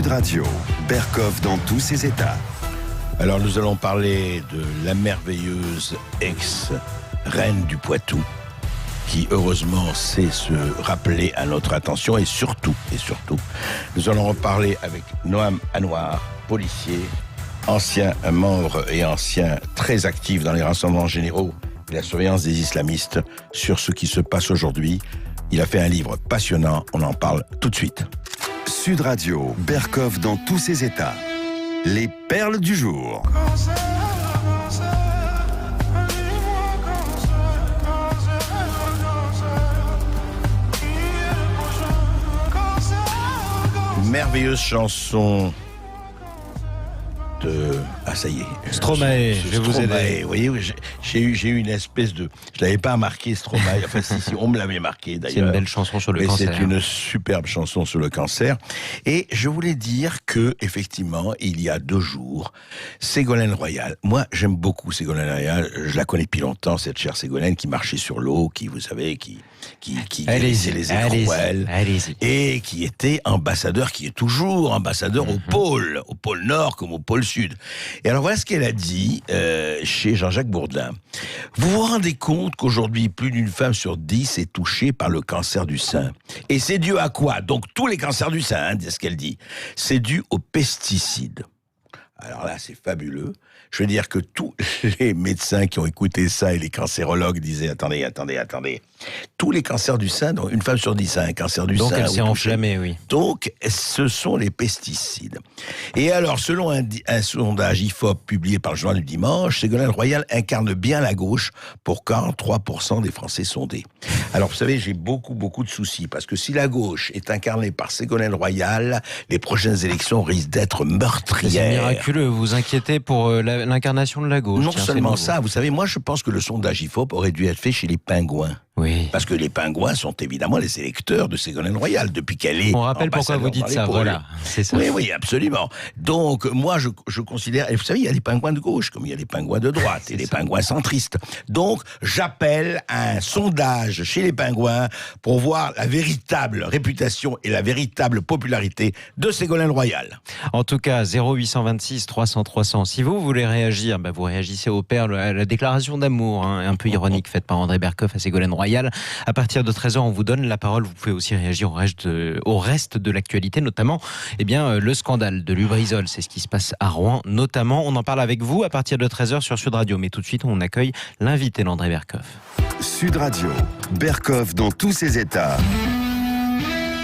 Sud Radio, Berkoff dans tous ses états. Alors nous allons parler de la merveilleuse ex-reine du Poitou, qui heureusement sait se rappeler à notre attention, et surtout, nous allons reparler avec Noam Anouar, policier, ancien membre et ancien très actif dans les renseignements généraux et la surveillance des islamistes, sur ce qui se passe aujourd'hui. Il a fait un livre passionnant, on en parle tout de suite. Sud Radio, Berkoff dans tous ses états. Les perles du jour. Merveilleuse chanson de... Ah, ça y est. Stromae, je vais vous aider. Vous voyez, j'ai eu une espèce de... Je l'avais pas marqué, Stromae. Enfin, si, on me l'avait marqué, d'ailleurs. C'est une belle chanson sur le cancer. C'est une superbe chanson sur le cancer. Et je voulais dire que, effectivement, il y a 2 jours, Ségolène Royal. Moi, j'aime beaucoup Ségolène Royal. Je la connais depuis longtemps, cette chère Ségolène, qui marchait sur l'eau, qui, vous savez, qui glissait les écrouelles. Et qui était ambassadeur, qui est toujours ambassadeur au pôle Nord comme au pôle Sud. Et alors voilà ce qu'elle a dit chez Jean-Jacques Bourdin. Vous vous rendez compte qu'aujourd'hui, plus d'une femme sur 10 est touchée par le cancer du sein. Et c'est dû à quoi? Donc tous les cancers du sein, c'est ce qu'elle dit. C'est dû aux pesticides. Alors là, c'est fabuleux. Je veux dire que tous les médecins qui ont écouté ça et les cancérologues disaient attendez. Tous les cancers du sein, donc une femme sur 10 a un cancer du sein. Donc elle s'est enflammée, oui. Donc ce sont les pesticides. Et alors, selon un sondage IFOP publié par le journal du dimanche, Ségolène Royal incarne bien la gauche pour 43% des Français sondés. Alors vous savez, j'ai beaucoup de soucis, parce que si la gauche est incarnée par Ségolène Royal, les prochaines élections risquent d'être meurtrières. C'est miraculeux, vous vous inquiétez pour l'incarnation de la gauche. Non seulement ça, vous savez, moi je pense que le sondage IFOP aurait dû être fait chez les pingouins. Oui. Parce que les pingouins sont évidemment les électeurs de Ségolène Royal depuis qu'elle est. On rappelle pourquoi vous dites ça, voilà. C'est ça. Oui, absolument. Donc, moi, je considère, et vous savez, il y a des pingouins de gauche, comme il y a des pingouins de droite, et des pingouins centristes. Donc, j'appelle à un sondage chez les pingouins pour voir la véritable réputation et la véritable popularité de Ségolène Royal. En tout cas, 0826 300 300. Si vous voulez réagir, vous réagissez au perles, à la déclaration d'amour, un peu ironique, faite par André Berkoff à Ségolène Royal. À partir de 13h, on vous donne la parole. Vous pouvez aussi réagir au reste de l'actualité, notamment le scandale de Lubrizol. C'est ce qui se passe à Rouen, notamment. On en parle avec vous à partir de 13h sur Sud Radio. Mais tout de suite, on accueille l'invité d'André Berkoff. Sud Radio, Berkoff dans tous ses états.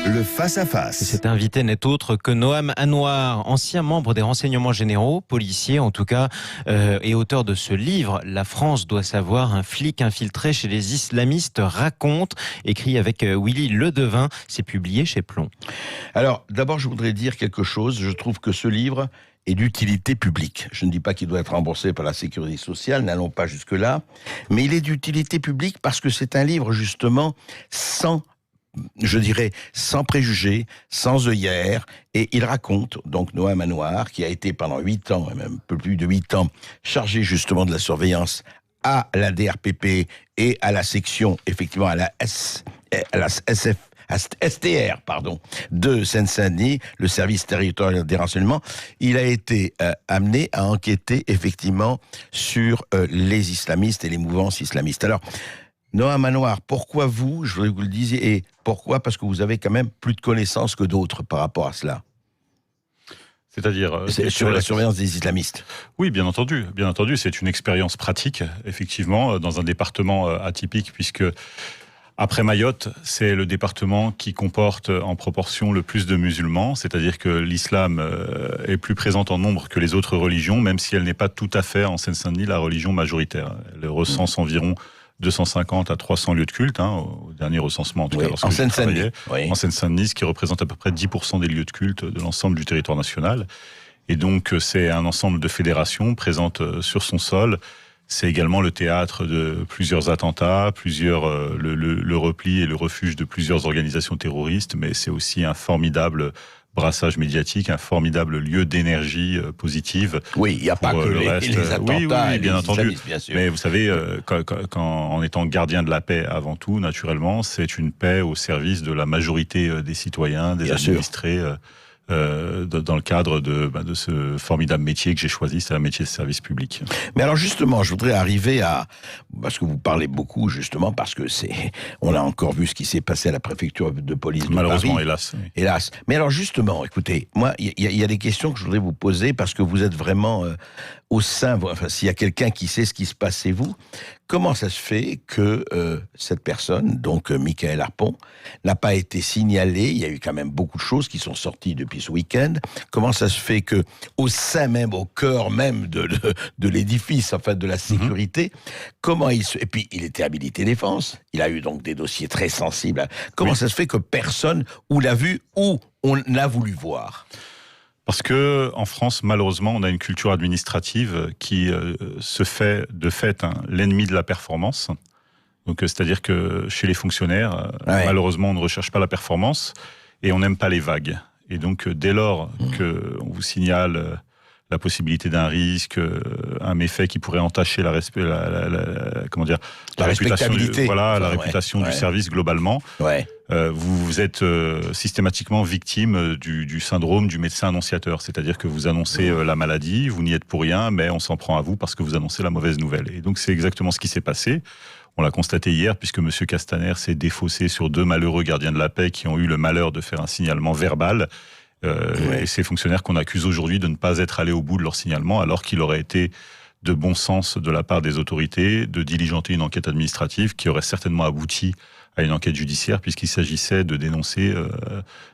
Le face-à-face. Cet invité n'est autre que Noam Anouar, ancien membre des renseignements généraux, policier en tout cas, et auteur de ce livre « La France doit savoir, un flic infiltré chez les islamistes raconte », écrit avec Willy Ledevin. C'est publié chez Plomb. Alors, d'abord, je voudrais dire quelque chose. Je trouve que ce livre est d'utilité publique. Je ne dis pas qu'il doit être remboursé par la sécurité sociale, n'allons pas jusque-là, mais il est d'utilité publique parce que c'est un livre, justement, sans préjugés, sans œillères, et il raconte, donc Noam Anouar, qui a été pendant 8 ans, même un peu plus de 8 ans, chargé justement de la surveillance à la DRPP et à la section, effectivement, à la STR, de Seine-Saint-Denis, le service territorial des renseignements. Il a été amené à enquêter, effectivement, sur les islamistes et les mouvances islamistes. Alors, Noam Anouar, pourquoi vous, je voudrais que vous le disiez, et pourquoi? Parce que vous avez quand même plus de connaissances que d'autres par rapport à cela. C'est-à-dire sur la surveillance des islamistes. Oui, bien entendu, c'est une expérience pratique, effectivement, dans un département atypique, puisque après Mayotte, c'est le département qui comporte en proportion le plus de musulmans, c'est-à-dire que l'islam est plus présente en nombre que les autres religions, même si elle n'est pas tout à fait en Seine-Saint-Denis la religion majoritaire. Elle recense environ 250 à 300 lieux de culte, au dernier recensement, en tout cas, lorsque je travaillais, en Seine-Saint-Denis, ce qui représente à peu près 10% des lieux de culte de l'ensemble du territoire national. Et donc, c'est un ensemble de fédérations présentes sur son sol. C'est également le théâtre de plusieurs attentats, le repli et le refuge de plusieurs organisations terroristes, mais c'est aussi un formidable brassage médiatique, un formidable lieu d'énergie positive. Oui, il n'y a pas que les attentats, oui, bien entendu. Bien sûr. Mais vous savez, en étant gardien de la paix avant tout, naturellement, c'est une paix au service de la majorité des citoyens, des administrés dans le cadre de ce formidable métier que j'ai choisi, c'est un métier de service public. Mais alors justement, je voudrais arriver parce que vous parlez beaucoup justement, parce que on a encore vu ce qui s'est passé à la préfecture de police de Malheureusement, Paris. hélas. Oui. Hélas. Mais alors justement, écoutez, moi, il y a des questions que je voudrais vous poser, parce que vous êtes vraiment au sein, enfin, s'il y a quelqu'un qui sait ce qui se passe, c'est vous. Comment ça se fait que cette personne, donc Mickaël Harpon, n'a pas été signalée? Il y a eu quand même beaucoup de choses qui sont sorties depuis ce week-end. Comment ça se fait que, au sein même, au cœur même de l'édifice, en fait, de la sécurité, et puis il était habilité défense. Il a eu donc des dossiers très sensibles. Comment ça se fait que personne ou l'a vu ou on l'a voulu voir? Parce que en France, malheureusement, on a une culture administrative qui se fait de fait l'ennemi de la performance. Donc, c'est-à-dire que chez les fonctionnaires, malheureusement, on ne recherche pas la performance et on n'aime pas les vagues. Et donc, dès lors qu'on vous signale la possibilité d'un risque, un méfait qui pourrait entacher la réputation, la réputation du service globalement. Ouais. Vous êtes systématiquement victime du syndrome du médecin annonciateur, c'est-à-dire que vous annoncez la maladie, vous n'y êtes pour rien, mais on s'en prend à vous parce que vous annoncez la mauvaise nouvelle. Et donc c'est exactement ce qui s'est passé. On l'a constaté hier, puisque M. Castaner s'est défaussé sur 2 malheureux gardiens de la paix qui ont eu le malheur de faire un signalement verbal. Et ces fonctionnaires qu'on accuse aujourd'hui de ne pas être allés au bout de leur signalement, alors qu'il aurait été de bon sens de la part des autorités de diligenter une enquête administrative qui aurait certainement abouti à une enquête judiciaire, puisqu'il s'agissait de dénoncer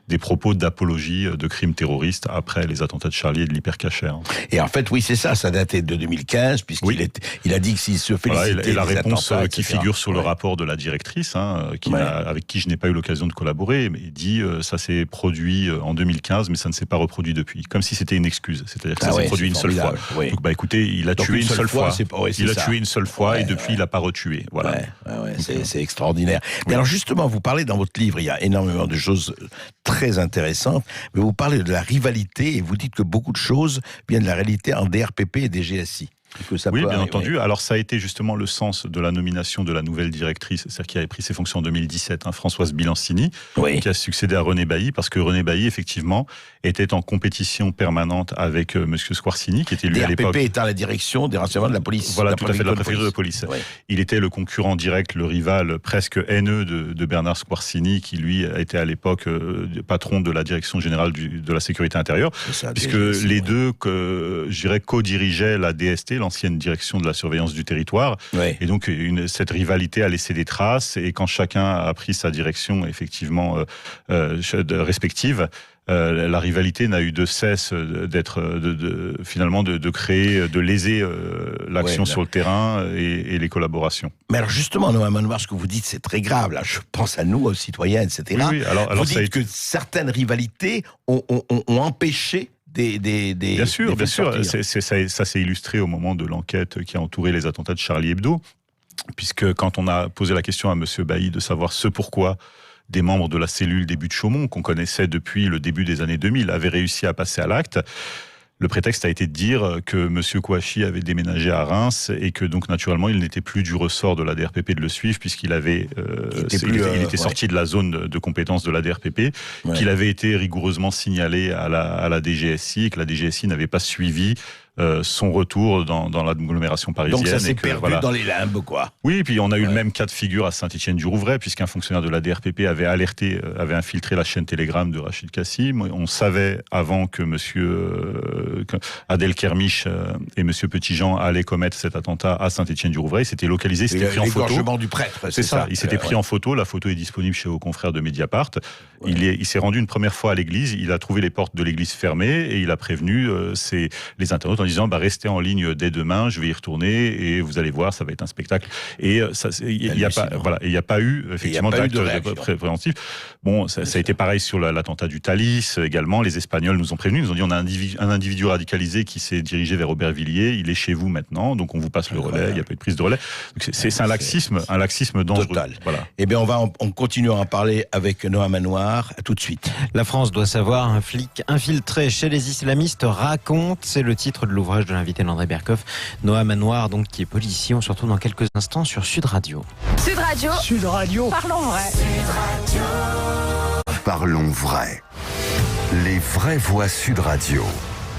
des propos d'apologie de crimes terroristes après les attentats de Charlie et de l'Hypercacher. Et en fait, oui, c'est ça datait de 2015, puisqu'il il a dit que s'il se félicitait et la des réponse attentats, qui figure sur le rapport de la directrice, avec qui je n'ai pas eu l'occasion de collaborer, mais il dit ça s'est produit en 2015, mais ça ne s'est pas reproduit depuis. Comme si c'était une excuse, c'est-à-dire que ça s'est produit une seule fois. Oui. Donc, écoutez, il a tué une seule fois. Il a tué une seule fois et depuis, il n'a pas retué. Voilà. C'est extraordinaire. Mais alors justement, vous parlez dans votre livre, il y a énormément de choses très intéressantes, mais vous parlez de la rivalité et vous dites que beaucoup de choses viennent de la réalité en DRPP et DGSI. Oui, bien entendu. Alors ça a été justement le sens de la nomination de la nouvelle directrice, c'est-à-dire qui avait pris ses fonctions en 2017, Françoise Bilancini, qui a succédé à René Bailly, parce que René Bailly, effectivement, était en compétition permanente avec Monsieur Squarcini, qui était lui à l'époque... DRPP étant la direction des renseignements de la police. Voilà, tout à fait, de la préfecture de police. Oui. Il était le concurrent direct, le rival presque haineux de Bernard Squarcini, qui lui a été à l'époque patron de la direction générale de la sécurité intérieure, puisque les deux, je dirais, co-dirigeaient la DST, l'ancienne direction de la surveillance du territoire. Et donc, cette rivalité a laissé des traces. Et quand chacun a pris sa direction, effectivement, respective, la rivalité n'a eu de cesse d'être, finalement, de créer, de léser l'action sur le terrain et les collaborations. Mais alors, justement, Noam Anouar, ce que vous dites, c'est très grave. Là, je pense à nous, aux citoyens, etc. Oui, alors vous dites que certaines rivalités ont empêché Bien sûr, ça s'est illustré au moment de l'enquête qui a entouré les attentats de Charlie Hebdo, puisque quand on a posé la question à M. Bailly de savoir ce pourquoi des membres de la cellule des Buttes-Chaumont, qu'on connaissait depuis le début des années 2000, avaient réussi à passer à l'acte, le prétexte a été de dire que M. Kouachi avait déménagé à Reims et que donc naturellement il n'était plus du ressort de la DRPP de le suivre puisqu'il avait il était sorti de la zone de compétence de la DRPP, qu'il avait été rigoureusement signalé à la DGSI et que la DGSI n'avait pas suivi son retour dans l'agglomération parisienne. Donc ça s'est perdu dans les limbes, quoi. Oui, et puis on a eu le même cas de figure à Saint-Étienne-du-Rouvray, puisqu'un fonctionnaire de la DRPP avait infiltré la chaîne Telegram de Rachid Kassim. On savait avant que Adel Kermiche et monsieur Petitjean allaient commettre cet attentat à Saint-Étienne-du-Rouvray. C'était localisé, c'était pris en photo. L'égorgement du prêtre, c'est ça. Il s'était pris en photo. La photo est disponible chez vos confrères de Mediapart. Il s'est rendu une première fois à l'église. Il a trouvé les portes de l'église fermées et il a prévenu les internautes en disant restez en ligne dès demain, je vais y retourner et vous allez voir, ça va être un spectacle. Et il n'y a pas eu effectivement d'acte préventif. Bon, ça a été pareil sur l'attentat du Thalys également. Les Espagnols nous ont prévenus, nous ont dit on a un individu radicalisé qui s'est dirigé vers Aubervilliers, il est chez vous maintenant, donc on vous passe le relais, il n'y a pas eu de prise de relais. C'est un laxisme dangereux. Total. Voilà. Eh bien, on continue à en parler avec Noam Anouar tout de suite. La France doit savoir, un flic infiltré chez les islamistes raconte, c'est le titre de l'ouvrage de l'invité d'André Berkoff, Noam Anouar, donc qui est policier. On se retrouve dans quelques instants sur Sud Radio. Sud Radio. Parlons vrai. Parlons vrai. Les vraies voix Sud Radio.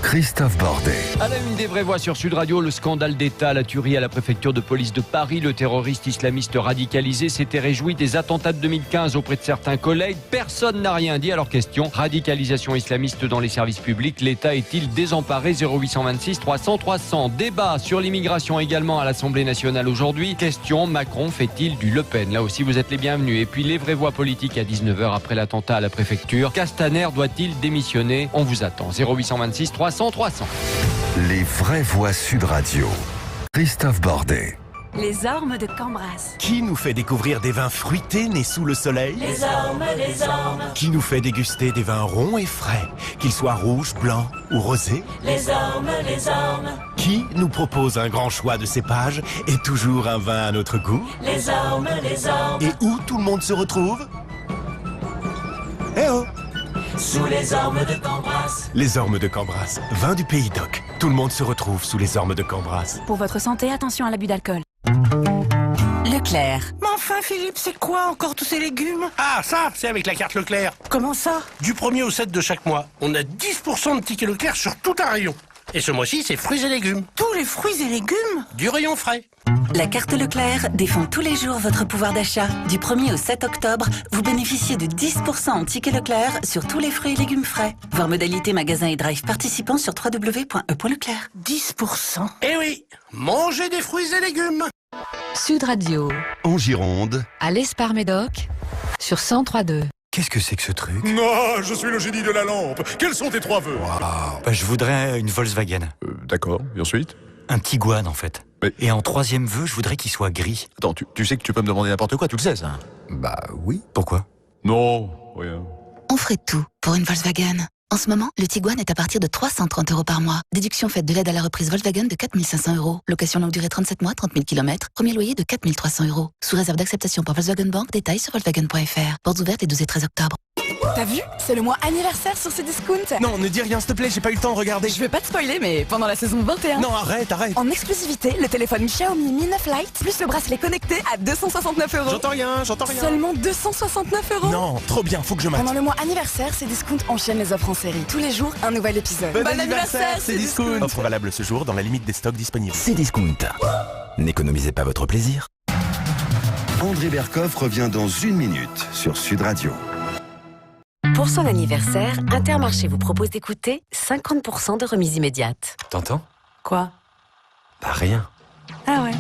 Christophe Bordet. À la une des vraies voix sur Sud Radio, le scandale d'État, la tuerie à la préfecture de police de Paris. Le terroriste islamiste radicalisé s'était réjoui des attentats de 2015 auprès de certains collègues. Personne n'a rien dit à leur question. Radicalisation islamiste dans les services publics. L'État est-il désemparé? 0826 300 300. Débat sur l'immigration également à l'Assemblée nationale aujourd'hui. Question, Macron fait-il du Le Pen? Là aussi, vous êtes les bienvenus. Et puis les vraies voix politiques à 19h après l'attentat à la préfecture. Castaner doit-il démissionner? On vous attend. 0826 300 300. Les vraies voix Sud Radio. Christophe Bordet. Les ormes de Cambras. Qui nous fait découvrir des vins fruités nés sous le soleil? Les ormes, les ormes. Qui nous fait déguster des vins ronds et frais, qu'ils soient rouges, blancs ou rosés? Les ormes, les ormes. Qui nous propose un grand choix de cépages et toujours un vin à notre goût? Les ormes, les ormes. Et où tout le monde se retrouve? Eh oh! Sous les ormes de Cambras. Les ormes de Cambras, vin du pays d'Oc. Tout le monde se retrouve sous les ormes de Cambras. Pour votre santé, attention à l'abus d'alcool. Leclerc. Mais enfin, Philippe, c'est quoi encore tous ces légumes? Ah, ça, c'est avec la carte Leclerc. Comment ça? Du 1er au 7 de chaque mois, on a 10% de tickets Leclerc sur tout un rayon. Et ce mois-ci, c'est fruits et légumes. Tous les fruits et légumes? Du rayon frais. La carte Leclerc défend tous les jours votre pouvoir d'achat. Du 1er au 7 octobre, vous bénéficiez de 10% en tickets Leclerc sur tous les fruits et légumes frais. Voir modalité magasin et drive participants sur www.e.leclerc. 10%? Eh oui, mangez des fruits et légumes. Sud Radio, En Gironde, à l'Espar-Médoc, sur 103.2. Qu'est-ce que c'est que ce truc? Non, je suis le génie de la lampe. Quels sont tes 3 vœux? Je voudrais une Volkswagen. D'accord, et ensuite? Un Tiguan, en fait. Mais- Et en 3e vœu, je voudrais qu'il soit gris. Attends, tu sais que tu peux me demander n'importe quoi, tu le sais, ça? Bah oui. Pourquoi? Non, rien. On ferait tout pour une Volkswagen. En ce moment, le Tiguan est à partir de 330 € par mois. Déduction faite de l'aide à la reprise Volkswagen de 4 500 €. Location longue durée 37 mois, 30 000 km. Premier loyer de 4 300 €. Sous réserve d'acceptation par Volkswagen Bank. Détails sur Volkswagen.fr. Portes ouvertes les 12 et 13 octobre. T'as vu? C'est le mois anniversaire sur Cdiscount. Non, ne dis rien, s'il te plaît, j'ai pas eu le temps de regarder. Je vais pas te spoiler, mais pendant la saison 21. Non, arrête. En exclusivité, le téléphone Xiaomi Mi 9 Lite plus le bracelet connecté à 269 €. J'entends rien. Seulement 269 €. Non, trop bien, faut que je mate. Pendant le mois anniversaire, Cdiscount enchaîne les offres en série. Tous les jours, un nouvel épisode. Bon anniversaire, Cdiscount. Offre valable ce jour dans la limite des stocks disponibles. Cdiscount. N'économisez pas votre plaisir. André Berkoff revient dans 1 minute sur Sud Radio. Pour son anniversaire, Intermarché vous propose d'écouter 50% de remise immédiate. T'entends? Quoi? Bah rien. Ah ouais.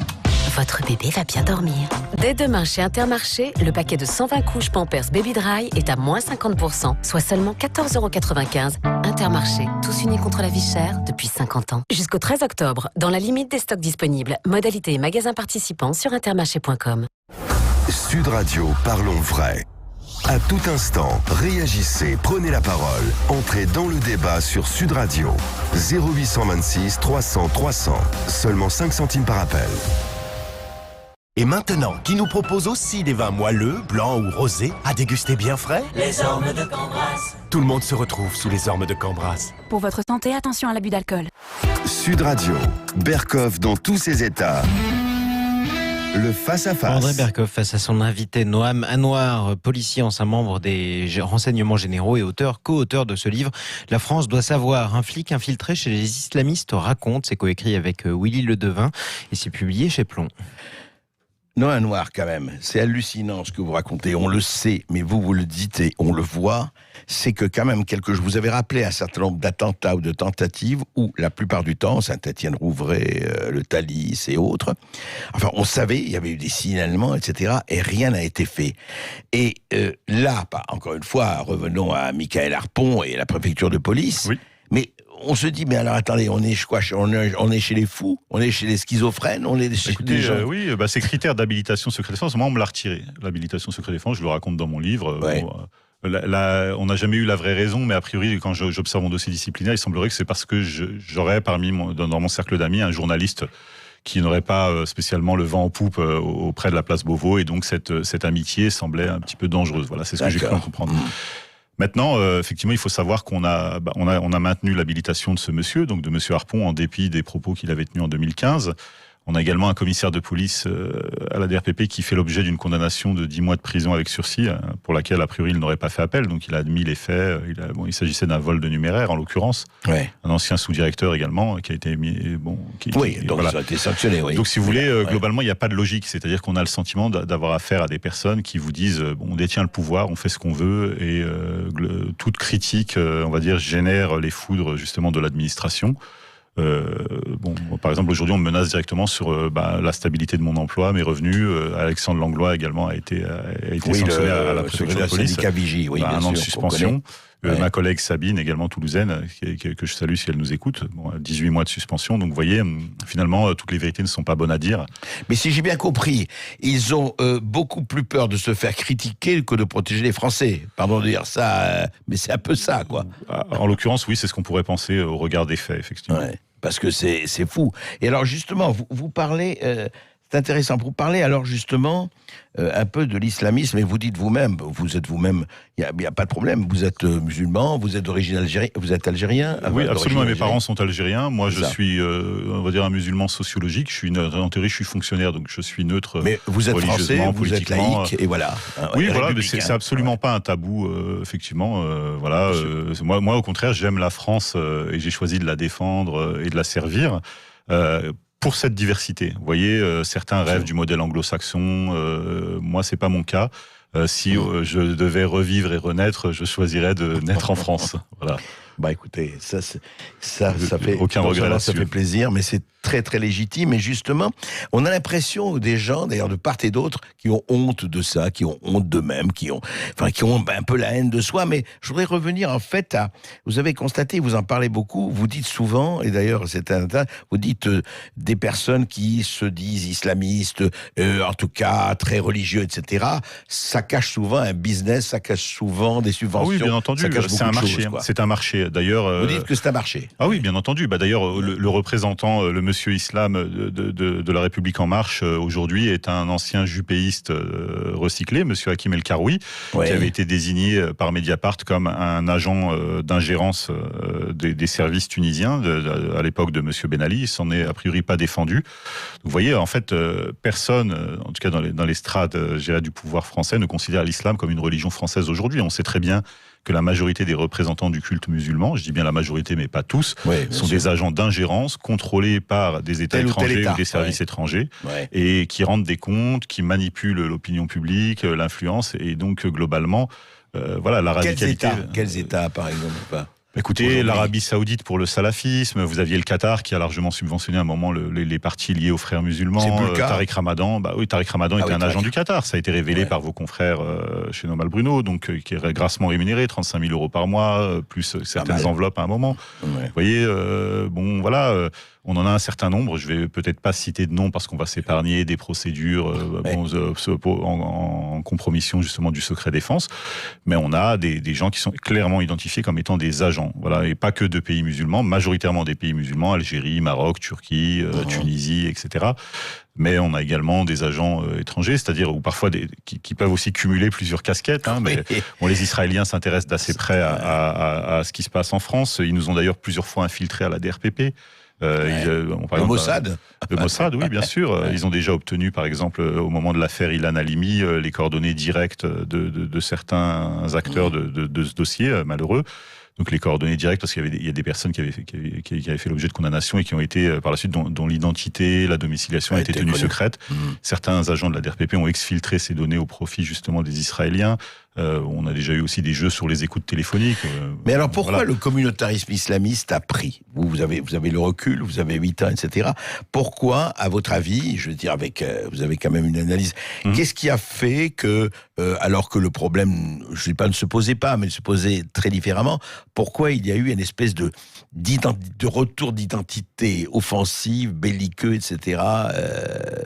Votre bébé va bien dormir. Dès demain chez Intermarché, le paquet de 120 couches Pampers Baby Dry est à moins 50%, soit seulement 14,95 €. Intermarché, tous unis contre la vie chère depuis 50 ans. Jusqu'au 13 octobre, dans la limite des stocks disponibles. Modalité et magasins participants sur intermarché.com. Sud Radio, parlons vrai. À tout instant, réagissez, prenez la parole. Entrez dans le débat sur Sud Radio. 0826 300 300. Seulement 5 centimes par appel. Et maintenant, qui nous propose aussi des vins moelleux, blancs ou rosés, à déguster bien frais? Les ormes de Cambras. Tout le monde se retrouve sous les ormes de Cambras. Pour votre santé, attention à l'abus d'alcool. Sud Radio, Berkoff dans tous ses états. Le face-à-face. André Berkoff face à son invité Noam Anouar, policier, ancien membre des renseignements généraux et co-auteur de ce livre. La France doit savoir. Un flic infiltré chez les islamistes raconte. C'est coécrit avec Willy Ledevin et c'est publié chez Plomb. Noam Anouar, quand même, c'est hallucinant ce que vous racontez. On le sait, mais vous le dites et on le voit. C'est que quand même, je vous avais rappelé un certain nombre d'attentats ou de tentatives où, la plupart du temps, Saint-Étienne-Rouvray, le Thalys et autres, enfin, on savait, il y avait eu des signalements, etc., et rien n'a été fait. Et là, encore une fois, revenons à Michael Harpon et la préfecture de police, oui. Mais on se dit, mais alors attendez, on est quoi? On est chez les fous? On est chez les schizophrènes? On est chez des gens... Oui, ces critères d'habilitation secret défense, moi on me l'a retiré. L'habilitation secret défense, je le raconte dans mon livre. Ouais. On n'a jamais eu la vraie raison, mais a priori, quand j'observe mon dossier disciplinaire, il semblerait que c'est parce que j'aurais dans mon cercle d'amis un journaliste qui n'aurait pas spécialement le vent en poupe auprès de la place Beauvau, et donc cette amitié semblait un petit peu dangereuse. Voilà, c'est ce que j'ai cru comprendre. Maintenant, effectivement, il faut savoir qu'on a maintenu l'habilitation de ce monsieur, donc de monsieur Harpon, en dépit des propos qu'il avait tenus en 2015. On a également un commissaire de police à la DRPP qui fait l'objet d'une condamnation de 10 mois de prison avec sursis, pour laquelle, a priori, il n'aurait pas fait appel. Donc, il a admis les faits. Il s'agissait d'un vol de numéraire, en l'occurrence. Ouais. Un ancien sous-directeur également, qui a été mis... donc voilà. Ça a été sanctionné, oui. Donc, si vous voulez, globalement, il n'y a pas de logique. C'est-à-dire qu'on a le sentiment d'avoir affaire à des personnes qui vous disent on détient le pouvoir, on fait ce qu'on veut, et toute critique, on va dire, génère les foudres, justement, de l'administration. Par exemple, aujourd'hui, on me menace directement sur la stabilité de mon emploi, mes revenus. Alexandre Langlois également a été sanctionné à la préfecture de police. Syndicat Vigie, oui, bien un an de sûr, suspension. Ma collègue Sabine, également toulousaine, que je salue si elle nous écoute, 18 mois de suspension. Donc, vous voyez, finalement, toutes les vérités ne sont pas bonnes à dire. Mais si j'ai bien compris, ils ont beaucoup plus peur de se faire critiquer que de protéger les Français. Pardon de dire ça, mais c'est un peu ça, quoi. En l'occurrence, oui, c'est ce qu'on pourrait penser au regard des faits, effectivement. Ouais, parce que c'est fou. Et alors, justement, vous parlez... c'est intéressant. Vous parlez alors justement un peu de l'islamisme, et vous dites vous-même, il n'y a pas de problème, vous êtes musulman, vous êtes d'origine algérienne, vous êtes algérien. Oui, absolument, mes parents sont algériens. Moi, je suis, on va dire, un musulman sociologique. En théorie, je suis fonctionnaire, donc je suis neutre. Mais vous êtes français, vous êtes laïque, et voilà. Oui, voilà, mais c'est absolument pas un tabou, effectivement. Voilà. Moi, au contraire, j'aime la France et j'ai choisi de la défendre et de la servir. Pour cette diversité. Vous voyez, certains rêvent du modèle anglo-saxon. Moi, c'est pas mon cas. Si je devais revivre et renaître, je choisirais de naître en France. Voilà. Bah écoutez, ça fait aucun regret là-dessus. Ça fait plaisir, mais c'est très très légitime. Et justement, on a l'impression des gens, d'ailleurs de part et d'autre, qui ont honte de ça, qui ont honte d'eux-mêmes, qui ont un peu la haine de soi. Mais je voudrais revenir en fait à, vous avez constaté, vous en parlez beaucoup, vous dites souvent, et d'ailleurs vous dites des personnes qui se disent islamistes, en tout cas très religieux, etc. Ça cache souvent un business, ça cache souvent des subventions. Ah oui, bien entendu, c'est un marché. C'est un marché. D'ailleurs, vous dites que c'est un marché. Ah oui, bien entendu. D'ailleurs, le représentant, le monsieur Islam de la République En Marche, aujourd'hui, est un ancien jupéiste recyclé, monsieur Hakim El Karoui, qui avait été désigné par Mediapart comme un agent d'ingérence des services tunisiens à l'époque de monsieur Ben Ali. Il s'en est a priori pas défendu. Vous voyez, en fait, personne, en tout cas dans les strates du pouvoir français, ne considère l'islam comme une religion française aujourd'hui. On sait très bien que la majorité des représentants du culte musulman, je dis bien la majorité mais pas tous, sont des agents d'ingérence contrôlés par des États étrangers ou des services étrangers et qui rendent des comptes, qui manipulent l'opinion publique, l'influence, et donc globalement, voilà, la radicalité... Quels États, par exemple? Écoutez, l'Arabie Saoudite pour le salafisme, vous aviez le Qatar qui a largement subventionné à un moment les partis liés aux frères musulmans, Tariq Ramadan, Tariq Ramadan était un agent du Qatar, ça a été révélé par vos confrères chez Nomal Bruno, donc qui est grassement rémunéré, 35 000 € par mois, plus certaines enveloppes à un moment. Vous voyez, voilà... On en a un certain nombre, je vais peut-être pas citer de noms parce qu'on va s'épargner des procédures en compromission justement du secret défense, mais on a des gens qui sont clairement identifiés comme étant des agents, voilà, et pas que de pays musulmans, majoritairement des pays musulmans, Algérie, Maroc, Turquie, Tunisie, etc. Mais on a également des agents étrangers, c'est-à-dire ou parfois qui peuvent aussi cumuler plusieurs casquettes. Mais les Israéliens s'intéressent d'assez près à ce qui se passe en France. Ils nous ont d'ailleurs plusieurs fois infiltrés à la DRPP. Le Mossad. Le Mossad, oui, bien sûr. Ils ont déjà obtenu, par exemple, au moment de l'affaire Ilan Halimi, les coordonnées directes de certains acteurs de ce dossier malheureux. Donc les coordonnées directes, parce qu'il y a des personnes qui avaient fait l'objet de condamnation et qui ont été, par la suite, dont l'identité, la domiciliation a été tenue secrète. Certains agents de la DRPP ont exfiltré ces données au profit, justement, des Israéliens. On a déjà eu aussi des jeux sur les écoutes téléphoniques. Mais alors pourquoi le communautarisme islamiste a pris ? Vous avez le recul, vous avez 8 ans, etc. Pourquoi, à votre avis, je veux dire, vous avez quand même une analyse, qu'est-ce qui a fait que, alors que le problème, je ne dis pas ne se posait pas, mais se posait très différemment, pourquoi il y a eu une espèce de retour d'identité offensive, belliqueux, etc.,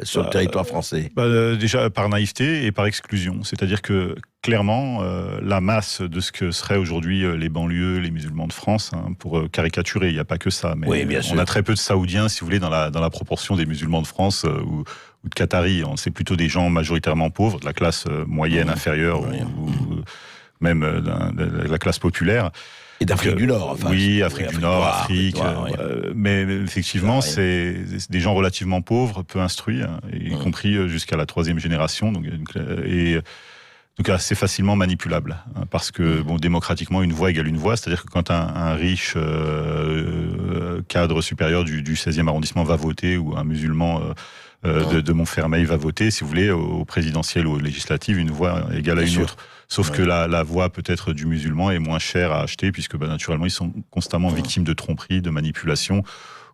sur le territoire français ? Déjà par naïveté et par exclusion. C'est-à-dire que clairement, la masse de ce que seraient aujourd'hui les banlieues, les musulmans de France, pour caricaturer, il n'y a pas que ça, mais on a très peu de Saoudiens, si vous voulez, dans la proportion des musulmans de France ou de Qataris. C'est plutôt des gens majoritairement pauvres, de la classe moyenne, inférieure, ou même de la classe populaire. Et d'Afrique du Nord, enfin. Oui, Afrique du Nord, Afrique. Mais effectivement, c'est des gens relativement pauvres, peu instruits, y compris jusqu'à la 3e génération. Donc assez facilement manipulable, parce que démocratiquement une voix égale une voix, c'est-à-dire que quand un riche cadre supérieur du 16e arrondissement va voter, ou un musulman de Montfermeil va voter, si vous voulez, au présidentiel ou aux législatives, une voix égale à une autre. Sauf que la voix peut-être du musulman est moins chère à acheter, puisque naturellement ils sont constamment victimes de tromperies, de manipulations.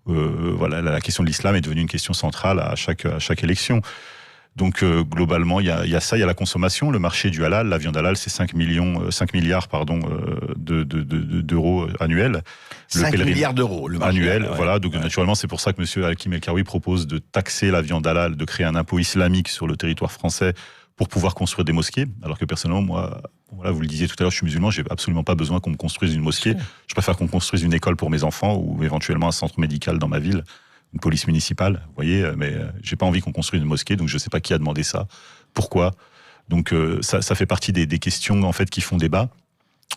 La question de l'islam est devenue une question centrale à chaque élection. Donc globalement, il y a ça, il y a la consommation, le marché du halal. La viande halal, c'est 5 milliards d'euros annuels. 5 milliards d'euros, le marché annuel. halal, voilà. Donc naturellement, c'est pour ça que M. Hakim El Karoui propose de taxer la viande halal, de créer un impôt islamique sur le territoire français pour pouvoir construire des mosquées. Alors que personnellement, moi, vous le disiez tout à l'heure, je suis musulman, j'ai absolument pas besoin qu'on me construise une mosquée. Je préfère qu'on construise une école pour mes enfants, ou éventuellement un centre médical dans ma ville, une police municipale, vous voyez, mais j'ai pas envie qu'on construise une mosquée, donc je sais pas qui a demandé ça, pourquoi. Donc ça fait partie des questions en fait qui font débat.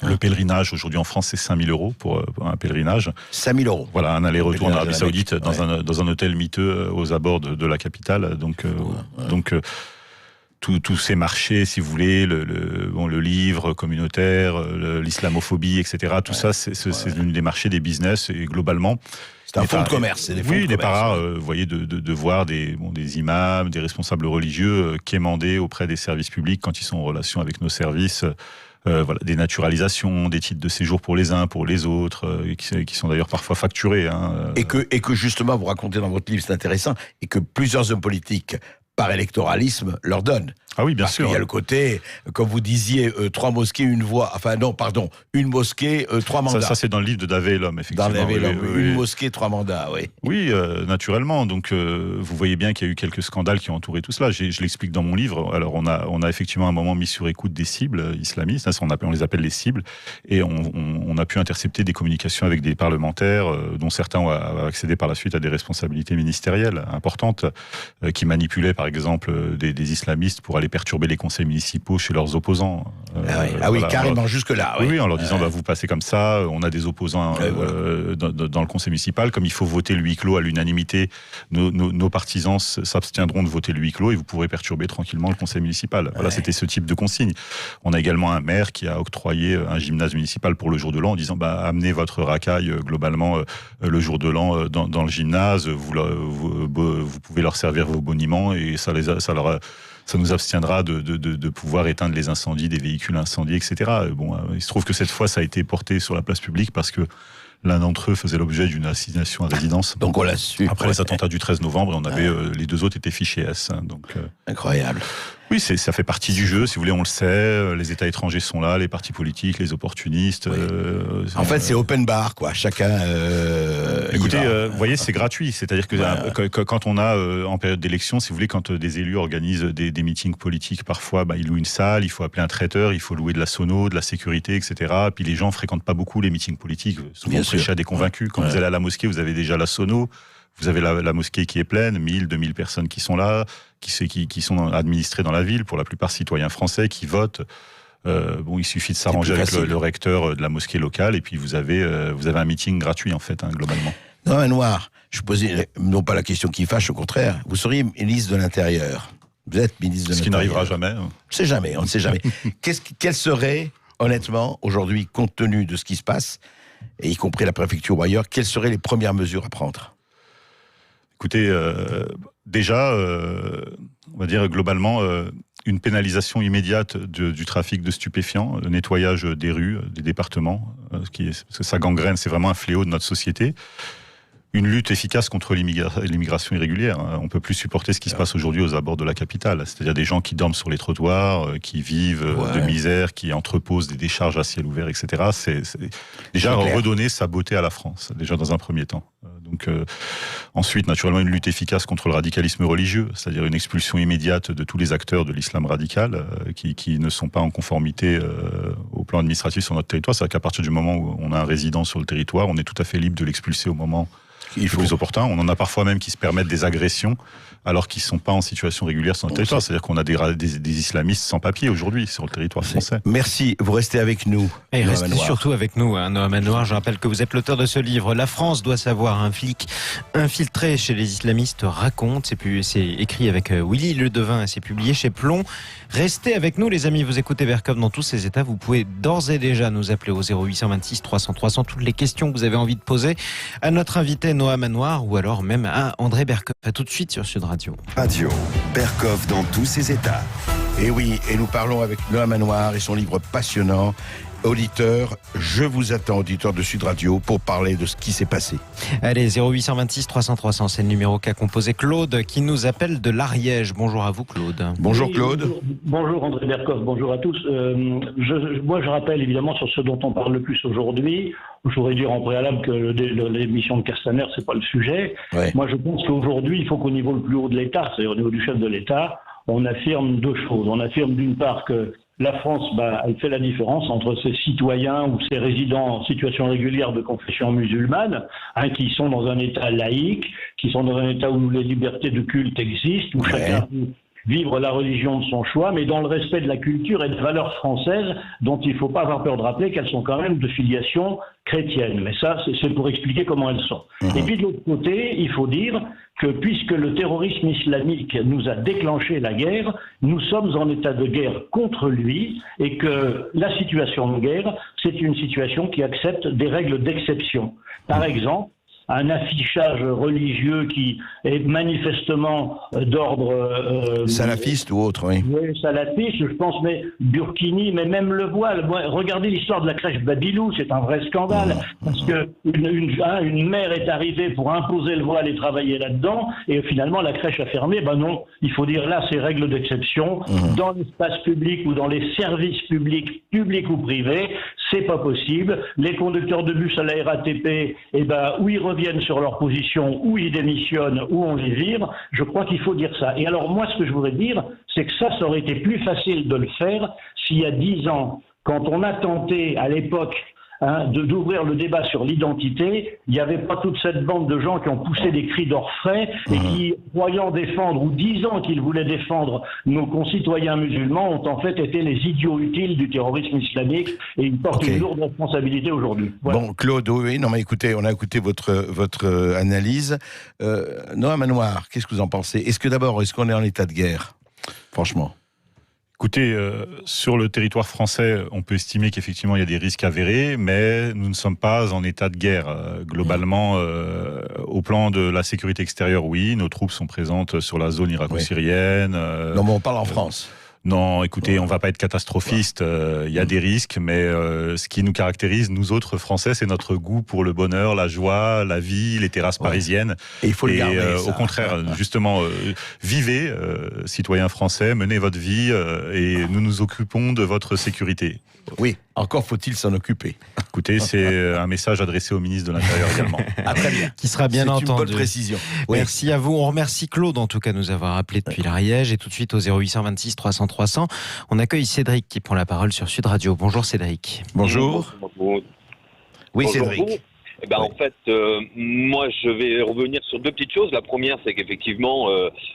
Le pèlerinage aujourd'hui en France, c'est 5 000 € pour un pèlerinage. 5 000 €. Voilà, un aller-retour en Arabie Saoudite dans un hôtel miteux aux abords de la capitale. Donc tous ces marchés, si vous voulez, le livre communautaire, l'islamophobie, etc. Tout ça, c'est devenu des marchés, des business, et globalement. C'est un fonds de commerce. Il n'est pas rare, vous voyez, de voir des imams, des responsables religieux quémander auprès des services publics quand ils sont en relation avec nos services. Des naturalisations, des titres de séjour pour les uns, pour les autres, qui sont d'ailleurs parfois facturés. Et que justement, vous racontez dans votre livre, c'est intéressant, et que plusieurs hommes politiques, par électoralisme, leur donnent. Ah oui, bien Parce sûr. qu'il y a le côté, comme vous disiez, 3 mosquées, une voix. Enfin non, pardon, une mosquée, 3 mandats. Ça c'est dans le livre de Davé Lhomme, effectivement. Dans Davé Lhomme, une mosquée, 3 mandats, oui. Oui, naturellement. Donc vous voyez bien qu'il y a eu quelques scandales qui ont entouré tout cela. Je l'explique dans mon livre. Alors on a effectivement à un moment mis sur écoute des cibles islamistes. On les appelle les cibles, et on a pu intercepter des communications avec des parlementaires, dont certains ont accédé par la suite à des responsabilités ministérielles importantes, qui manipulaient par exemple des islamistes pour aller perturber les conseils municipaux chez leurs opposants. Carrément, jusque-là. Oui, en leur disant, vous passez comme ça, on a des opposants dans le conseil municipal, comme il faut voter le huis clos à l'unanimité, nos partisans s'abstiendront de voter le huis clos et vous pourrez perturber tranquillement le conseil municipal. Voilà, c'était ce type de consigne. On a également un maire qui a octroyé un gymnase municipal pour le jour de l'an en disant, amenez votre racaille globalement le jour de l'an dans le gymnase, vous pouvez leur servir vos boniments et ça nous abstiendra de pouvoir éteindre les incendies, des véhicules incendiés, etc. Il se trouve que cette fois, ça a été porté sur la place publique parce que l'un d'entre eux faisait l'objet d'une assignation à résidence. Donc on l'a su. Après les attentats du 13 novembre, les 2 autres étaient fichés S. Incroyable. Oui, ça fait partie du jeu, si vous voulez, on le sait. Les États étrangers sont là, les partis politiques, les opportunistes. En fait, c'est open bar, quoi. Chacun. Écoutez, vous voyez, c'est gratuit. C'est-à-dire que quand on a, en période d'élection, si vous voulez, quand des élus organisent des meetings politiques, parfois, ils louent une salle, il faut appeler un traiteur, il faut louer de la sono, de la sécurité, etc. Puis les gens fréquentent pas beaucoup les meetings politiques. Souvent, prêcher à des convaincus. Quand vous allez à la mosquée, vous avez déjà la sono. Vous avez la mosquée qui est pleine, 1000, 2000 personnes qui sont là, qui sont administrées dans la ville, pour la plupart citoyens français, qui votent. Il suffit de s'arranger avec le recteur de la mosquée locale, et puis vous avez un meeting gratuit, en fait, globalement. Non, Noir, je posais non pas la question qui fâche, au contraire. Vous seriez ministre de l'Intérieur. Vous êtes ministre de l'Intérieur. Ce qui n'arrivera jamais. On ne sait jamais. Quelle serait, honnêtement, aujourd'hui, compte tenu de ce qui se passe, et y compris la préfecture ou ailleurs, quelles seraient les premières mesures à prendre ? Écoutez, déjà, on va dire globalement, une pénalisation immédiate du trafic de stupéfiants, le nettoyage des rues, des départements, parce que ça gangrène, c'est vraiment un fléau de notre société. Une lutte efficace contre l'immigration irrégulière. On ne peut plus supporter ce qui se passe aujourd'hui aux abords de la capitale. C'est-à-dire des gens qui dorment sur les trottoirs, qui vivent de misère, qui entreposent des décharges à ciel ouvert, etc. C'est déjà redonner sa beauté à la France, déjà dans un premier temps. Ensuite, naturellement, une lutte efficace contre le radicalisme religieux, c'est-à-dire une expulsion immédiate de tous les acteurs de l'islam radical qui ne sont pas en conformité au plan administratif sur notre territoire. C'est-à-dire qu'à partir du moment où on a un résident sur le territoire, on est tout à fait libre de l'expulser au moment C'est plus opportun. On en a parfois même qui se permettent des agressions alors qu'ils ne sont pas en situation régulière sur le territoire. C'est-à-dire qu'on a des islamistes sans papier aujourd'hui sur le territoire français. Merci, vous restez avec nous. Et restez surtout avec nous, Noam Anouar. Je rappelle que vous êtes l'auteur de ce livre, La France doit savoir, un flic infiltré chez les islamistes raconte. C'est écrit avec Willy Ledevin et c'est publié chez Plomb. Restez avec nous, les amis. Vous écoutez Berkoff dans tous ses états. Vous pouvez d'ores et déjà nous appeler au 0826 300 300. Toutes les questions que vous avez envie de poser à notre invité Noam Anouar ou alors même à André Berkoff. À tout de suite sur Sud Radio. Berkoff dans tous ses états. Et oui, et nous parlons avec Noam Anouar et son livre passionnant. Auditeurs, je vous attends, auditeurs de Sud Radio, pour parler de ce qui s'est passé. Allez, 0826 300 300, c'est le numéro qu'a composé Claude, qui nous appelle de l'Ariège. Bonjour à vous, Claude. Bonjour, Claude. Bonjour, André Berkoff, bonjour à tous. Moi, je rappelle évidemment sur ce dont on parle le plus aujourd'hui. Je voudrais dire en préalable que l'émission de Castaner, c'est pas le sujet. Ouais. Moi, je pense qu'aujourd'hui, il faut qu'au niveau le plus haut de l'État, c'est-à-dire au niveau du chef de l'État, on affirme deux choses. On affirme d'une part que la France, elle fait la différence entre ses citoyens ou ses résidents en situation régulière de confession musulmane, qui sont dans un État laïque, qui sont dans un État où les libertés de culte existent, où chacun peut vivre la religion de son choix, mais dans le respect de la culture et des valeurs françaises, dont il ne faut pas avoir peur de rappeler qu'elles sont quand même de filiation chrétienne. Mais ça, c'est pour expliquer comment elles sont. Et puis de l'autre côté, il faut dire que puisque le terrorisme islamique nous a déclenché la guerre, nous sommes en état de guerre contre lui et que la situation de guerre, c'est une situation qui accepte des règles d'exception. Par exemple, un affichage religieux qui est manifestement d'ordre salafiste ou autre, oui. Oui, salafiste, je pense, mais burkini, mais même le voile. Regardez l'histoire de la crèche Babilou, c'est un vrai scandale, parce que une mère est arrivée pour imposer le voile et travailler là-dedans, et finalement la crèche a fermé. Ben non, il faut dire là, c'est règle d'exception. Dans l'espace public ou dans les services publics ou privés, c'est pas possible. Les conducteurs de bus à la RATP, où ils reviennent sur leur position, où ils démissionnent, où on les vire, je crois qu'il faut dire ça. Et alors moi, ce que je voudrais dire, c'est que ça aurait été plus facile de le faire s'il y a 10 ans, quand on a tenté à l'époque d'ouvrir le débat sur l'identité, il n'y avait pas toute cette bande de gens qui ont poussé des cris d'orfraie et qui, croyant défendre ou disant qu'ils voulaient défendre nos concitoyens musulmans, ont en fait été les idiots utiles du terrorisme islamique et ils portent une lourde responsabilité aujourd'hui. Voilà. Bon, Claude, oui, non mais écoutez, on a écouté votre analyse. Noam Anouar, qu'est-ce que vous en pensez ? Est-ce qu'on est en état de guerre ? Franchement. Écoutez, sur le territoire français, on peut estimer qu'effectivement il y a des risques avérés, mais nous ne sommes pas en état de guerre. Globalement, au plan de la sécurité extérieure, oui, nos troupes sont présentes sur la zone irako-syrienne. Non, mais on parle en France. Non, écoutez, on va pas être catastrophiste. Il y a des risques, mais ce qui nous caractérise, nous autres Français, c'est notre goût pour le bonheur, la joie, la vie, les terrasses parisiennes. Et il faut le garder. Au contraire, justement, vivez, citoyens français, menez votre vie et nous nous occupons de votre sécurité. Oui, encore faut-il s'en occuper. Écoutez, c'est un message adressé au ministre de l'Intérieur également. Très bien. Qui sera bien entendu. C'est une bonne précision. Oui. Merci à vous. On remercie Claude, en tout cas, de nous avoir appelé depuis l'Ariège. Et tout de suite, au 0826 300 300, on accueille Cédric qui prend la parole sur Sud Radio. Bonjour Cédric. Bonjour. Oui, Cédric. En fait, moi, je vais revenir sur deux petites choses. La première, c'est qu'effectivement,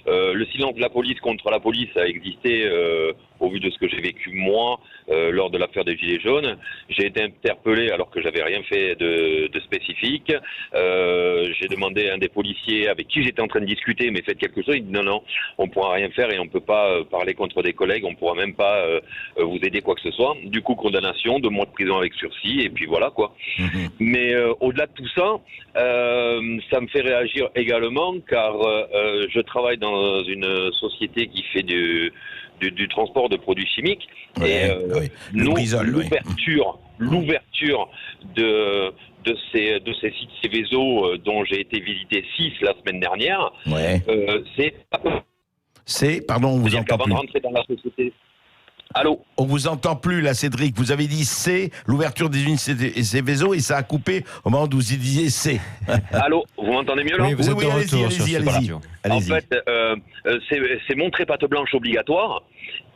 le silence de la police contre la police a existé au vu de ce que j'ai vécu moi lors de l'affaire des Gilets jaunes. J'ai été interpellé alors que j'avais rien fait de spécifique. J'ai demandé à un des policiers avec qui j'étais en train de discuter, mais faites quelque chose. Il dit non, on pourra rien faire et on peut pas parler contre des collègues, on pourra même pas vous aider quoi que ce soit. Du coup, condamnation, 2 mois de prison avec sursis et puis voilà quoi. Mais au-delà de tout ça, ça me fait réagir également car je travaille dans une société qui fait du transport de produits chimiques et l'ouverture de ces Céveso dont j'ai été visiter 6 la semaine dernière, pardon, on vous entend plus. De rentrer dans la société. Allô ? On vous entend plus là, Cédric. Vous avez dit C, l'ouverture des unités Céveso, et ça a coupé au moment où vous disiez C. Allô ? Vous m'entendez mieux là ? Oui, vous êtes de retour allez-y. En fait, c'est montré patte blanche obligatoire.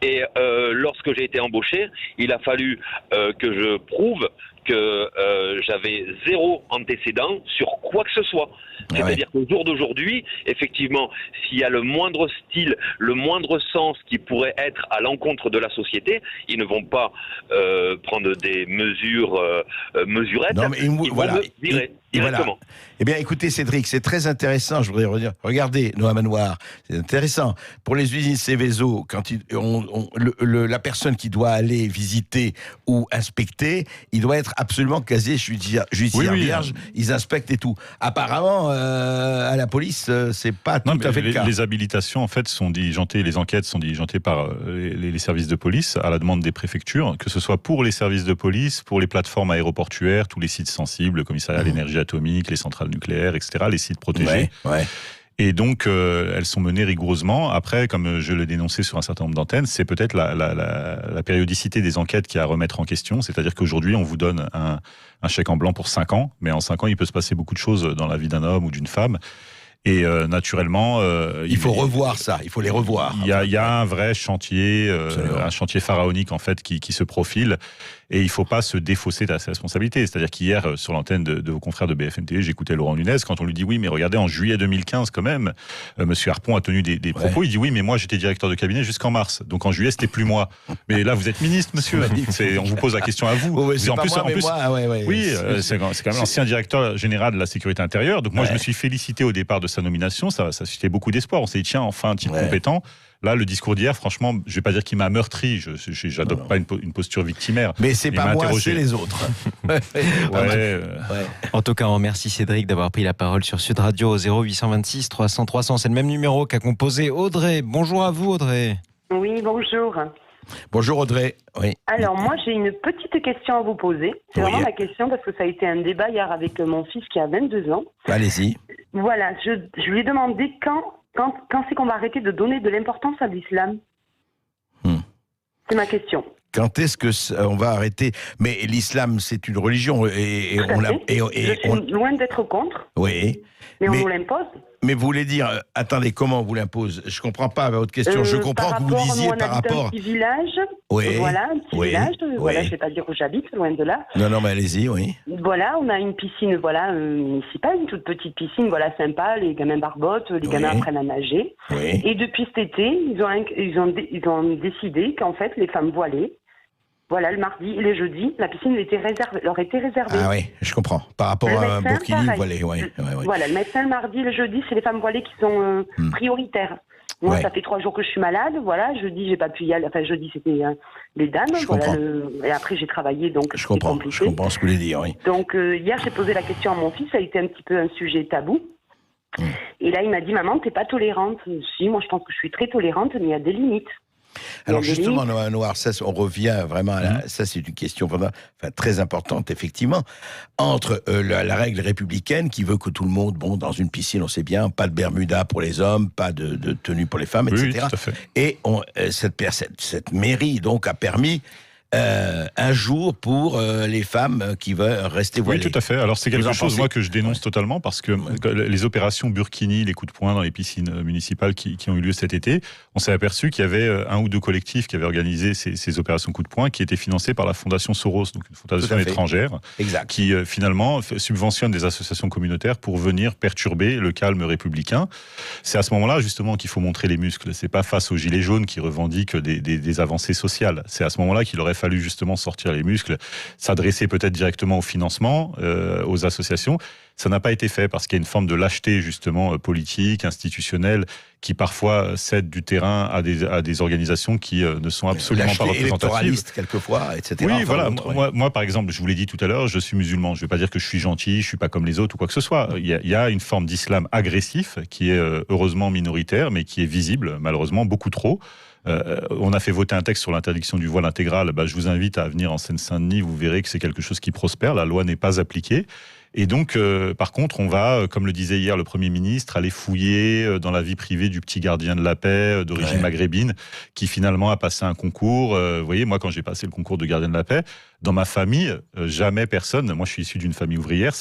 Et lorsque j'ai été embauché, il a fallu que je prouve que j'avais 0 antécédent sur quoi que ce soit. C'est-à-dire qu'au jour d'aujourd'hui, effectivement, s'il y a le moindre style, le moindre sens qui pourrait être à l'encontre de la société, ils ne vont pas prendre des mesures mesurettes. Non, mais ils vont me virer directement. Eh bien, écoutez, Cédric, c'est très intéressant. Je voudrais redire. Regardez, Noah Manoir, c'est intéressant. Pour les usines Céveso, quand la personne qui doit aller visiter ou inspecter, il doit être absolument casier judiciaire vierge. Ils inspectent et tout. Apparemment, à la police, c'est pas tout à fait le cas. Les habilitations, en fait, sont diligentées, les enquêtes sont diligentées par les services de police à la demande des préfectures, que ce soit pour les services de police, pour les plateformes aéroportuaires, tous les sites sensibles, le commissariat à l'énergie atomique, les centrales nucléaires, etc., les sites protégés. Et donc, elles sont menées rigoureusement. Après, comme je l'ai dénoncé sur un certain nombre d'antennes, c'est peut-être la périodicité des enquêtes qui est à remettre en question. C'est-à-dire qu'aujourd'hui, on vous donne un chèque en blanc pour 5 ans, mais en 5 ans, il peut se passer beaucoup de choses dans la vie d'un homme ou d'une femme. Et naturellement, il faut revoir ça. Il faut les revoir. Il y a un vrai chantier, un chantier pharaonique en fait qui se profile. Et il ne faut pas se défausser de ses responsabilités. C'est-à-dire qu'hier, sur l'antenne de vos confrères de BFM TV, j'écoutais Laurent Nunez, quand on lui dit « Oui, mais regardez, en juillet 2015, quand même, Monsieur Harpon a tenu des propos. » Il dit « Oui, mais moi, j'étais directeur de cabinet jusqu'en mars. Donc en juillet, c'était plus moi. » Mais là, vous êtes ministre, monsieur. On vous pose la question à vous. Oui, c'est quand même l'ancien directeur général de la sécurité intérieure. Donc moi, je me suis félicité au départ de sa nomination. Ça suscitait beaucoup d'espoir. On s'est dit « Tiens, enfin, un type compétent. » Là, le discours d'hier, franchement, je vais pas dire qu'il m'a meurtri. Je n'adopte pas une posture victimaire. Mais c'est pas moi, c'est les autres. En tout cas, on remercie Cédric d'avoir pris la parole sur Sud Radio au 0826 300 300. C'est le même numéro qu'a composé Audrey. Bonjour à vous, Audrey. Oui, bonjour. Bonjour, Audrey. Oui. Alors, moi, j'ai une petite question à vous poser. C'est vraiment ma question parce que ça a été un débat hier avec mon fils qui a 22 ans. Allez-y. Voilà, je lui ai demandé quand c'est qu'on va arrêter de donner de l'importance à l'islam. C'est ma question. Quand est-ce que on va arrêter? Mais l'islam, c'est une religion et je suis loin d'être contre. Oui. Mais on nous l'impose. Mais vous voulez dire, attendez, comment on vous l'impose? Je comprends pas votre question. Je comprends que vous disiez par rapport. Un petit village. Oui. Voilà, un petit village. Voilà, je vais pas dire où j'habite, loin de là. Non, mais allez-y, oui. Voilà, on a une piscine, municipale, une toute petite piscine, voilà, sympa. Les gamins barbotent, les gamins apprennent à nager. Oui. Et depuis cet été, ils ont décidé qu'en fait, les femmes voilées, voilà, le mardi et le jeudi, la piscine leur était réservée. Ah oui, je comprends. Par rapport à un burkini voilé, oui. Voilà, le médecin, le mardi et le jeudi, c'est les femmes voilées qui sont prioritaires. Moi, ça fait 3 jours que je suis malade, voilà. Jeudi, j'ai pas pu y aller. Enfin, jeudi, c'était les dames. Et après, j'ai travaillé, donc je comprends ce que vous voulez dire, oui. Donc, hier, j'ai posé la question à mon fils. Ça a été un petit peu un sujet tabou. Et là, il m'a dit, maman, t'es pas tolérante. Si, moi, je pense que je suis très tolérante, mais il y a des limites. Alors justement, Noir, ça, on revient vraiment à ça, c'est une question vraiment, très importante, effectivement, entre la règle républicaine qui veut que tout le monde, dans une piscine, on sait bien, pas de Bermuda pour les hommes, pas de tenue pour les femmes, etc. Oui, tout à fait. Et cette mairie, donc, a permis un jour pour les femmes qui veulent rester voilées. Oui, tout à fait. Alors c'est quelque chose, moi, que je dénonce totalement, parce que les opérations burkini, les coups de poing dans les piscines municipales qui ont eu lieu cet été, on s'est aperçu qu'il y avait 1 ou 2 collectifs qui avaient organisé ces opérations coups de poing, qui étaient financés par la Fondation Soros, donc une fondation étrangère, qui finalement subventionne des associations communautaires pour venir perturber le calme républicain. C'est à ce moment-là, justement, qu'il faut montrer les muscles. C'est pas face aux gilets jaunes qui revendiquent des avancées sociales. C'est à ce moment-là qu'il aurait fallu justement sortir les muscles, s'adresser peut-être directement au financement, aux associations. Ça n'a pas été fait parce qu'il y a une forme de lâcheté justement politique, institutionnelle, qui parfois cède du terrain à des organisations qui ne sont absolument pas représentatives. Électoraliste quelquefois, etc. Oui, voilà. Moi, par exemple, je vous l'ai dit tout à l'heure, je suis musulman. Je ne vais pas dire que je suis gentil, je suis pas comme les autres ou quoi que ce soit. Il y a une forme d'islam agressif qui est heureusement minoritaire, mais qui est visible, malheureusement, beaucoup trop. On a fait voter un texte sur l'interdiction du voile intégral. Je vous invite à venir en Seine-Saint-Denis, vous verrez que c'est quelque chose qui prospère. La loi n'est pas appliquée. Et donc, par contre, on va, comme le disait hier le Premier ministre, aller fouiller dans la vie privée du petit gardien de la paix d'origine maghrébine, qui finalement a passé un concours. Vous voyez, moi, quand j'ai passé le concours de gardien de la paix, dans ma famille, jamais personne, moi je suis issu d'une famille ouvrière,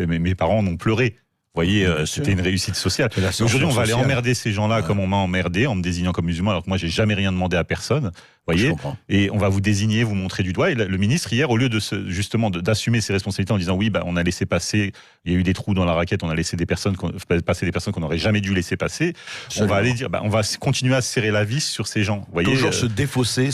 mes parents en ont pleuré. Vous voyez, c'était une réussite sociale. Aujourd'hui, on va aller emmerder ces gens-là comme on m'a emmerdé, en me désignant comme musulman, alors que moi, j'ai jamais rien demandé à personne. Voyez, et on va vous désigner, vous montrer du doigt. Et le ministre hier, au lieu de justement d'assumer ses responsabilités en disant oui, on a laissé passer, il y a eu des trous dans la raquette, on a laissé passer des personnes qu'on n'aurait jamais dû laisser passer. On va aller dire, on va continuer à serrer la vis sur ces gens. Vous voyez, toujours se défausser.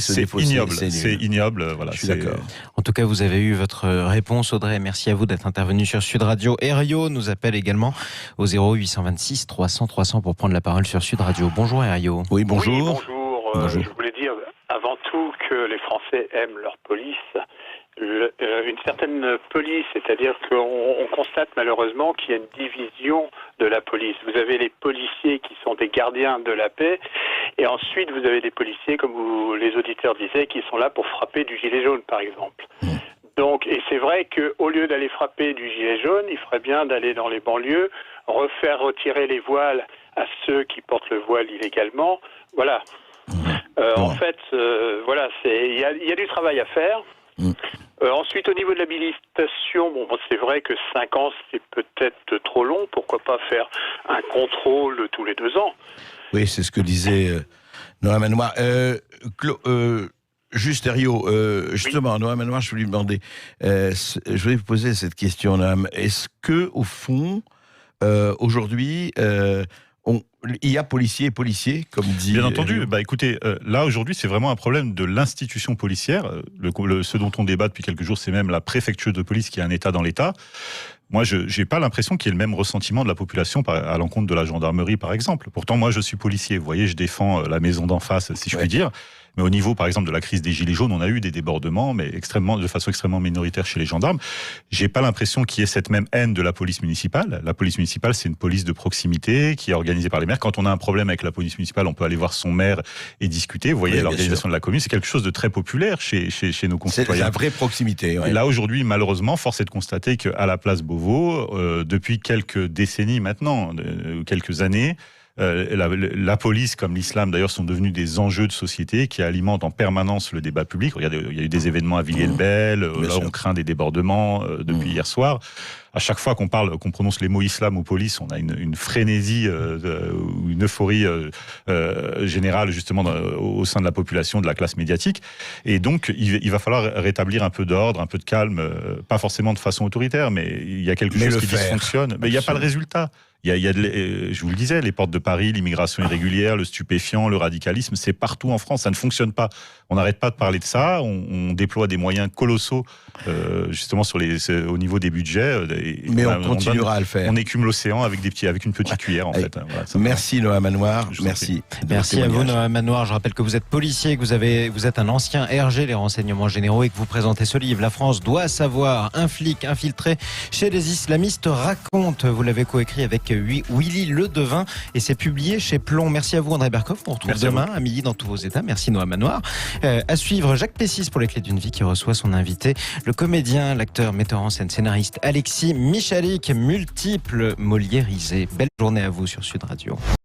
C'est ignoble. C'est ignoble. Voilà. Je suis d'accord. En tout cas, vous avez eu votre réponse, Audrey. Merci à vous d'être intervenu sur Sud Radio. Et Rio nous appelle également au 0826 300 300 pour prendre la parole sur Sud Radio. Bonjour Rio. Oui, bonjour. Oui, bonjour. Je voulais dire avant tout que les Français aiment leur police. Une certaine police, c'est-à-dire qu'on constate malheureusement qu'il y a une division de la police. Vous avez les policiers qui sont des gardiens de la paix, et ensuite vous avez des policiers, comme les auditeurs disaient, qui sont là pour frapper du gilet jaune, par exemple. Donc, et c'est vrai qu'au lieu d'aller frapper du gilet jaune, il ferait bien d'aller dans les banlieues, refaire retirer les voiles à ceux qui portent le voile illégalement. Voilà. En fait, voilà, il y a du travail à faire. Ensuite, au niveau de l'habilitation, c'est vrai que 5 ans, c'est peut-être trop long. Pourquoi pas faire un contrôle tous les 2 ans? Oui, c'est ce que disait Noam Manoir. Juste, Rio, justement, oui. Noam Manoir, je voulais lui demander, je voulais vous poser cette question, Noam. Est-ce que, au fond, aujourd'hui, il y a policiers, comme dit... Bien entendu. Écoutez, là, aujourd'hui, c'est vraiment un problème de l'institution policière. Ce dont on débat depuis quelques jours, c'est même la préfecture de police qui est un État dans l'État. Moi, je n'ai pas l'impression qu'il y ait le même ressentiment de la population à l'encontre de la gendarmerie, par exemple. Pourtant, moi, je suis policier. Vous voyez, je défends la maison d'en face, si je puis dire. Mais au niveau, par exemple, de la crise des Gilets jaunes, on a eu des débordements, mais de façon extrêmement minoritaire chez les gendarmes. J'ai pas l'impression qu'il y ait cette même haine de la police municipale. La police municipale, c'est une police de proximité qui est organisée par les maires. Quand on a un problème avec la police municipale, on peut aller voir son maire et discuter. Vous voyez, l'organisation de la commune, c'est quelque chose de très populaire chez nos concitoyens. C'est la vraie proximité. Ouais. Et là, aujourd'hui, malheureusement, force est de constater qu'à la place Beauvau, depuis quelques décennies maintenant, quelques années, la police comme l'islam d'ailleurs sont devenus des enjeux de société qui alimentent en permanence le débat public. Regardez, il y a eu des événements à Villiers-le-Bel, là on craint des débordements depuis hier soir. À chaque fois qu'on prononce les mots islam ou police, on a une frénésie ou une euphorie générale justement au sein de la population, de la classe médiatique. Et donc il va falloir rétablir un peu d'ordre, un peu de calme, pas forcément de façon autoritaire, mais il y a quelque chose qui dysfonctionne. Mais il n'y a pas le résultat. Je vous le disais, les portes de Paris, l'immigration irrégulière, le stupéfiant, le radicalisme, c'est partout en France, ça ne fonctionne pas. On n'arrête pas de parler de ça, on déploie des moyens colossaux justement au niveau des budgets. Mais on continuera à le faire. On écume l'océan avec une petite cuillère en fait. Voilà, merci Noam Manoir, merci. Merci à vous Noam Manoir. Je rappelle que vous êtes policier, que vous êtes un ancien RG, les renseignements généraux, et que vous présentez ce livre, La France doit savoir, un flic infiltré chez les islamistes raconte. Vous l'avez coécrit avec Willy Ledevin et c'est publié chez Plomb. Merci à vous André Berkoff, on retrouve demain à midi dans tous vos états. Merci Noam Manoir. À suivre Jacques Pessis pour les clés d'une vie qui reçoit son invité, le comédien, l'acteur, metteur en scène, scénariste Alexis Michalik, multiple moliérisé. Belle journée à vous sur Sud Radio.